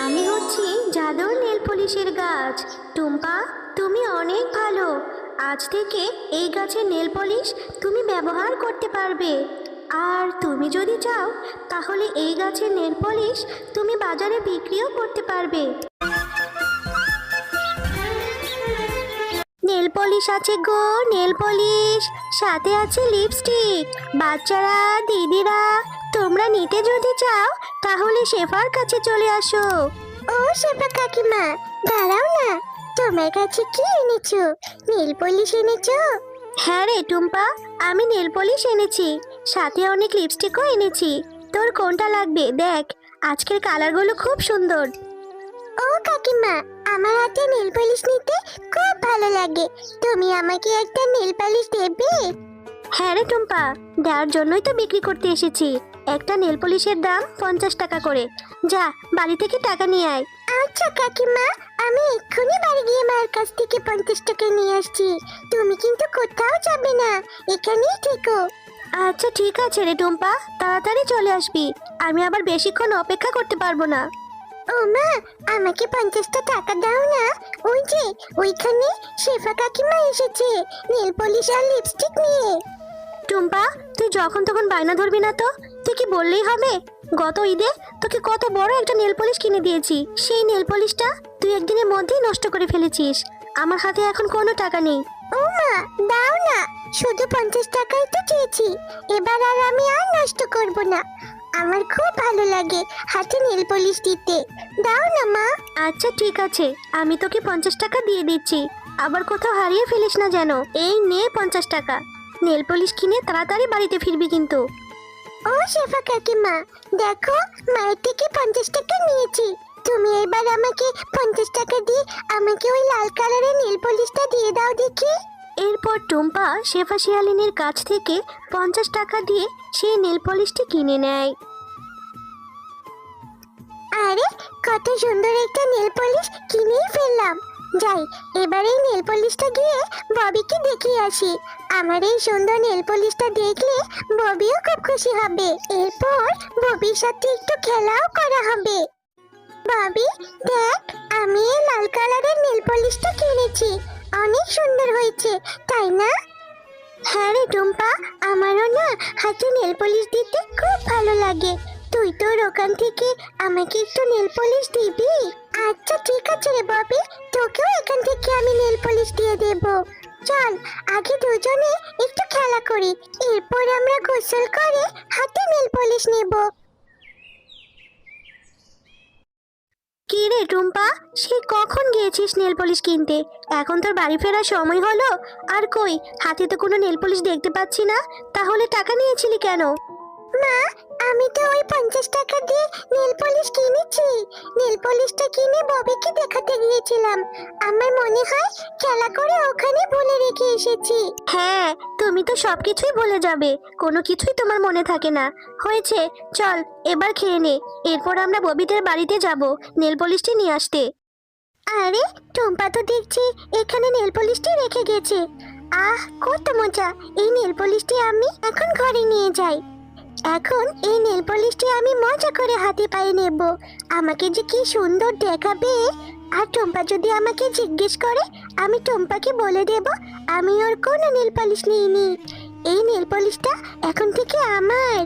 আমি হচ্ছি জাদুর নেল পলিশের গাছ। টুম্পা, তুমি অনেক ভালো। আজ থেকে এই গাছের নেল পলিশ তুমি ব্যবহার করতে পারবে। আর তুমি যদি চাও তাহলে এই গাছের নেল পলিশ তুমি বাজারে বিক্রিও করতে পারবে। নেল পলিশ আছে গো, নেল পলিশ, সাথে আছে লিপস্টিক। বাচ্চারা, দিদিরা, তোমরা নিতে যদি চাও তাহলে শেফার কাছে চলে আসো। ও শেফা কাকিমা, দাঁড়াও না, তোমার কাছে কি এনেছো? নেল পলিশ এনেছো? হ্যাঁ রে টুম্পা, আমি নেল পলিশ এনেছি, সাথে অনেক লিপস্টিকও এনেছি। তোর কোনটা লাগবে দেখ, আজকের কালারগুলো খুব সুন্দর। ও কাকিমা, আমার হাতে নেল পলিশ নিতে খুব ভালো লাগে। তুমি আমাকে একটা নেল পলিশ দেবে? হ্যাঁ রে টুম্পা, দেওয়ার জন্যই তো বিক্রি করতে এসেছি। একটা নেল পলিশের দাম 50 টাকা করে। যা, বাড়ি থেকে টাকা নিয়ে আয়। আচ্ছা কাকিমা, আমি এক্ষুনি বাড়ি গিয়ে মায়ের কাছ থেকে 50 টাকা নিয়ে আসছি। তুমি কিন্তু কোথাও যাবে না, এখানেই থেকো। আচ্ছা ঠিক আছে রে টুম্পা, তাড়াতাড়ি চলে আসবি। আমি আবার বেশিক্ষণ অপেক্ষা করতে পারবো না। ও মা, আমাকে 50টা টাকা দাও না। ওই যে ওইখানে শেফা কাকিমা এসেছে নেল পলিশ আর লিপস্টিক নিয়ে। টুম্পা, তুই যখন তখন বায়না ধরবি না তো। তুই কি বললেই হবে? গত ঈদে তোকে কত বড় একটা নেল পলিশ কিনে দিয়েছি, সেই নেল পলিশটা তুই একদিনের মধ্যেই নষ্ট করে ফেলেছিস। আমার হাতে এখন কোনো টাকা নেই। ও মা, দাও না, শুধু 50 টাকাই তো চেয়েছি। এবার আর আমি আর নষ্ট করব না। আমার খুব ভালো লাগে হাতে নেল পলিশ দিতে। দাও না মা। আচ্ছা ঠিক আছে, আমি তোকে 50 টাকা দিয়ে দিচ্ছি। আবার কোথাও হারিয়ে ফেলিস না যেন। এই নে 50 টাকা, নেল পলিশ কিনে তাড়াতাড়ি বাড়িতে ফিরবি কিন্তু। ও শেফা কাকিমা, দেখো, মায়ের থেকে 50 টাকা নিয়েছি। তুমি এবার আমাকে 50 টাকা দিয়ে আমাকে ওই লাল কালারের নেল পলিশটা দিয়ে দাও দেখি। এরপর টুম্পা শেফা শিয়ালিনীর কাছ থেকে 50 টাকা দিয়ে সেই নেল পলিশটি কিনে নেয়। আরে, কত সুন্দর একটা নেল পলিশ কিনেই ফেললাম। যাই, এবার এই নেল পলিশটা গিয়ে ববিকে দেখিয়ে আসি। আমার এই সুন্দর নেল পলিশটা দেখলে ববিও খুব খুশি হবে। এরপর ববির সাথে একটু খেলাও করা হবে। ববি, দেখ, আমি এই লাল কালারের নেল পলিশটা কিনেছি। অনেক সুন্দর হয়েছে, তাই না? হ্যাঁ রে টুম্পা, আমারও না হাতে নেল পলিশ দিতে খুব ভালো লাগে। তুই তোর ওখান থেকে আমাকে একটু নেল পলিশ দিবি? আচ্ছা ঠিক আছে রে ববি, তোকেও এখান থেকে আমি নেল পলিশ দিয়ে দেব। চল, আগে দুজনে একটু খেলা করি, এরপর আমরা গোসল করে হাতে নেল পলিশ নেব। কি রে টুম্পা, সে কখন গিয়েছিস নেল পলিশ কিনতে? এখন তোর বাড়ি ফেরার সময় হলো, আর কই হাতে তো কোনো নেল পলিশ দেখতে পাচ্ছি না। তাহলে টাকা নিয়েছিলি কেন? মা, আমি তো ওই 50 টাকা দিয়ে নেল পলিশ কিনেছি। নেল পলিশটা কিনে ববিকে দেখাতে গিয়েছিলাম। আমার মনে হয় খেলা করে ওখানে ভুলে রেখে এসেছি। হ্যাঁ, তুমি তো সবকিছুই ভুলে যাবে, কোনো কিছুই তোমার মনে থাকে না। হয়েছে, চল এবার খেয়ে নে, এরপর আমরা ববিদের বাড়িতে যাব নেল পলিশটি নিয়ে আসতে। আরে, টুম্পা তো দেখছি এখানে নেল পলিশটি রেখে গেছে। আহ, কত মজা! এই নেল পলিশটি আমি এখন ঘরে নিয়ে যাই। এখন এই নেল পলিশটি আমি মজা করে হাতে পায়ে নেব। আমাকে যে কি সুন্দর দেখাবে। আর টুম্পা যদি আমাকে জিজ্ঞেস করে, আমি টুম্পাকে বলে দেব আমি ওর কোনো নেল পলিশ নিইনি। এই নেল পলিশটা এখন থেকে আমার।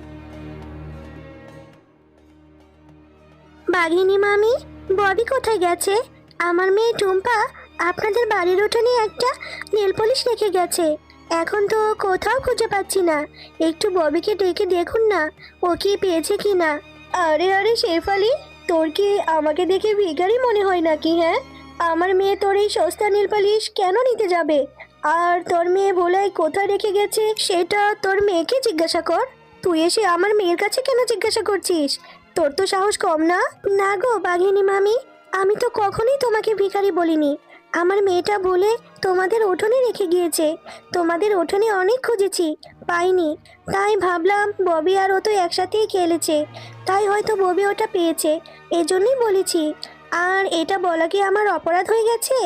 বাঘিনী মামি, ববি কোথায় গেছে? আমার মেয়ে টুম্পা আপনাদের বাড়ির উঠোনে একটা নেল পলিশ রেখে গেছে। এখন তো কোথাও খুঁজে পাচ্ছি না। একটু ববিকে ডেকে দেখুন না, ও কি পেয়েছে কি না। আরে আরে শেফালি, তোর কি আমাকে দেখে ভিখারি মনে হয় নাকি? হ্যাঁ, আমার মেয়ে তোর এই সস্তা নেল পলিশ কেন নিতে যাবে? আর তোর মেয়ে ভোলাই কোথায় রেখে গেছে সেটা তোর মেয়েকে জিজ্ঞাসা কর। তুই এসে আমার মেয়ের কাছে কেন জিজ্ঞাসা করছিস? তোর তো সাহস কম না? না গো বাঘিনী মামি, আমি তো কখনোই তোমাকে ভিখারি বলিনি। আমার মেয়েটা ভুলে তোমাদের উঠোনে রেখে গিয়েছে। তোমাদের উঠোনে অনেক খুঁজেছি, পাইনি। তাই ভাবলাম ববি আর ও তো একসাথেই খেলেছে, তাই হয়তো ববি ওটা পেয়েছে, এজন্যই বলেছি। আর এটা বলা কি আমার অপরাধ হয়ে গেছে?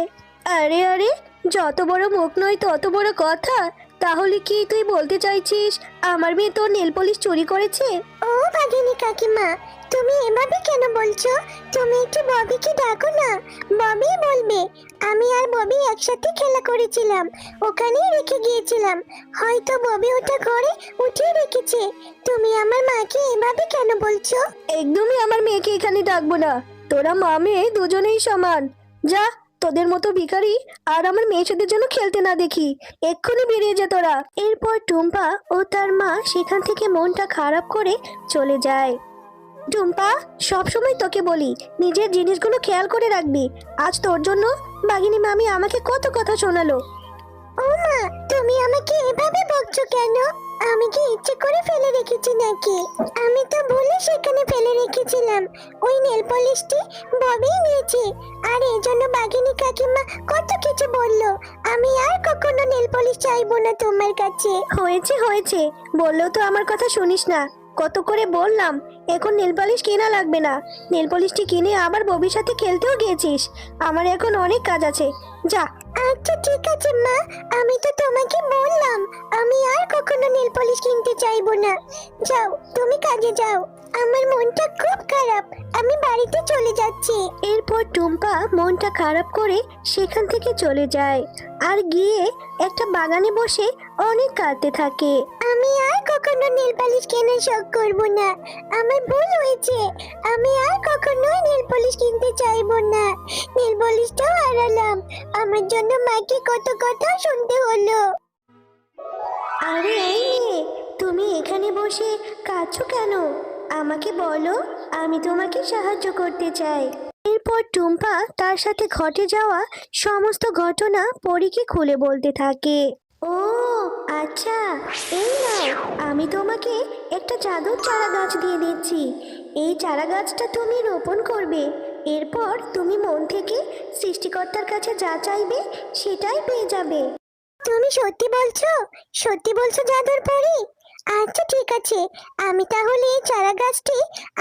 আরে আরে, যত বড় মুখ নয় তত বড় কথা। তাহলে কি তুই বলতে চাইছিস আমার মেয়ে তোর নেল পলিশ চুরি করেছে? ও বাঘিনী কাকিমা, তুমি এভাবে কেন বলছো? তুমি একটু ববিকে ডাকো না, ববি বলবে। আমি আর ববি একসাথে খেলা করেছিলাম, ওখানেই রেখে গিয়েছিলাম। হয়তো ববি ওটা ঘরে উঠিয়ে রেখেছে। তুমি আমার মাকে এভাবে কেন বলছো? একদমই আমার মেয়েকে এখানে ডাকবো না। তোরা মা মেয়ে দুজনেই সমান। যা, তোদের মতো ভিখারি আর আমার মেয়ের সাথে যেন খেলতে না দেখি। এক্ষুনি বেরিয়ে যা তোরা। এরপর টুম্পা ও তার মা সেখান থেকে মনটা খারাপ করে চলে যায়। টুম্পা, সবসময় তোকে বলি নিজের জিনিসগুলো খেয়াল করে রাখবি। আজ তোর জন্য বাঘিনী মামি আমাকে কত কথা শোনালো। ও মা, তুমি আমাকে এভাবে বকছো কেন? আমি কি ইচ্ছে করে ফেলে রেখেছি নাকি? আমি তো ভুলে সেখানে ফেলে রেখেছিলাম। ওই নেল পলিশটি ববি নিয়েছে, আর এই জন্য বাঘিনী কাকিমা কত কিছু বললো। আমি আর কখনো নেল পলিশ চাইবো না তোমার কাছে। হয়েছে হয়েছে, বললেও তো আমার কথা শুনিস না। কত করে বললাম এখন নেল পলিশ কেনা লাগবে না। নেল পলিশটি কিনে আবার ববির সাথে খেলতেও গিয়েছিস। আমার এখন অনেক কাজ আছে, যা। আচ্ছা ঠিক আছে মা, আমি তো তোমাকে বললাম আমি আর কখনো নেল পলিশ কিনতে চাইবো না। যাও, তুমি কাজে যাও। আমার মনটা খুব খারাপ, আমি বাড়িতে চলে যাচ্ছি। এরপর টুম্পা মনটা খারাপ করে সেখান থেকে চলে যায় আর গিয়ে একটা বাগানে বসে অনেক কাঁদতে থাকে। আমি আর কখনো নেল পলিশ কেনার শখ করব না। আমার ভুল হয়েছে, আমি আর কখনো নেল পলিশ কিনতে চাইবো না। নেল পলিশটাও হারালাম, আমার জন্য মাকে কত কথা শুনতে হলো। আরে এই মেয়ে, তুমি এখানে বসে কাঁদছো কেন? আমাকে বলো, আমি তোমাকে সাহায্য করতে চাই। এরপর টুম্পা তার সাথে ঘটে যাওয়া সমস্ত ঘটনা পরীকে খুলে বলতে থাকে। ও আচ্ছা, এই নাও, আমি তোমাকে একটা জাদুর চারা গাছ দিয়ে দিচ্ছি। এই চারা গাছটা তুমি রোপণ করবে। এরপর তুমি মন থেকে সৃষ্টিকর্তার কাছে যা চাইবে সেটাই পেয়ে যাবে। তুমি সত্যি বলছো? সত্যি বলছো জাদুর পরী? আচ্ছা ঠিক আছে, আমি তাহলে এই চারা গাছটি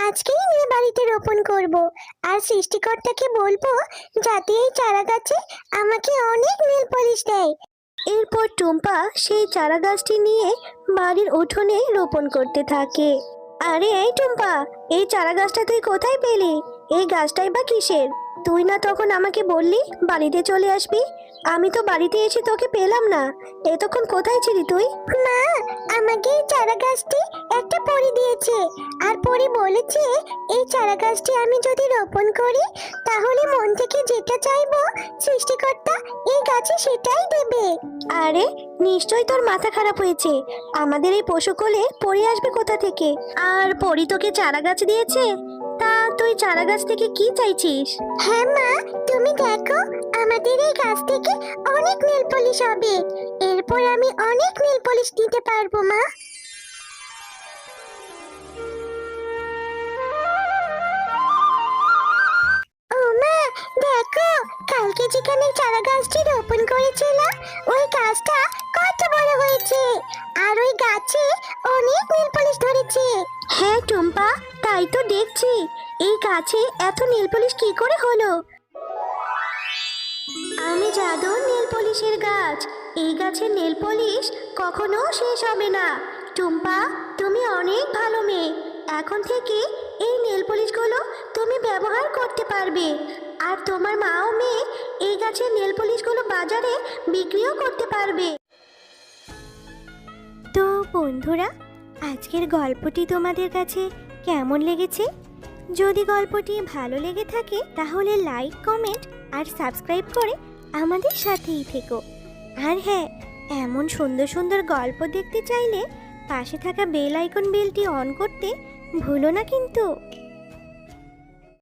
আজকেই নিয়ে বাড়িতে রোপণ করব, আর সৃষ্টিকর্তাকে বলবো যাতে এই চারা গাছে আমাকে অনেক নেল পলিশ দেয়। এরপর টুম্পা সেই চারা গাছটি নিয়ে বাড়ির উঠোনে রোপণ করতে থাকে। আরে এই টুম্পা, এই চারা গাছটা তুই কোথায় পেলি? এই গাছটাই বা কিসের? তুই না তখন আমাকে বললি বাড়িতে চলে আসবি? আমি তো বাড়িতে এসে তোকে পেলাম না। এতক্ষণ কোথায় ছিলি তুই? মা, আমাকে এই চারা গাছটি একটা পরী দিয়েছে, আর পরী বলেছে এই চারা গাছটি আমি যদি রোপণ করি তাহলে মন থেকে যেটা চাইবো সৃষ্টিকর্তা এই গাছে সেটাই দেবে। আরে নিশ্চয়ই তোর মাথা খারাপ হয়েছে। আমাদের এই পশুকুলে পরী আসবে কোথা থেকে? আর পরী তোকে চারা গাছ দিয়েছে? তা তুই চারা গাছ থেকে কি চাইছিস? হ্যাঁ মা, তুমি দেখো, আমাদের এই গাছ থেকে অনেক নেল পলিশ হবে। এরপর আমি অনেক নেল পলিশ দিতে পারবো মা। ও মা, দেখো, কালকে যেখানে চারা গাছটি রোপণ করেছিলাম ওই গাছটা কত বড় হয়েছে, আর ওই গাছে অনেক নেল পলিশ ধরেছে। হ্যাঁ টুম্পা, তাই তো দেখছি। এই গাছে এত নেল পলিশ কি করে হলো? আমি জাদুর নেল পলিশের গাছ। এই গাছের নেল পলিশ কখনো শেষ হবে না। টুম্পা, তুমি অনেক ভালো মেয়ে। এখন থেকে এই নেল পলিশগুলো তুমি ব্যবহার করতে পারবে, আর তোমার মা ও মেয়ে এই গাছের নেল পলিশগুলো বাজারে বিক্রিও করতে পারবে। তো বন্ধুরা, আজকের গল্পটি তোমাদের কাছে কেমন লেগেছে? যদি গল্পটি ভালো লেগে থাকে তাহলে লাইক, কমেন্ট আর সাবস্ক্রাইব করে আমাদের সাথেই থেকো। আর হ্যাঁ, এমন সুন্দর সুন্দর গল্প দেখতে চাইলে পাশে থাকা বেল আইকন বেলটি অন করতে ভুলো না কিন্তু।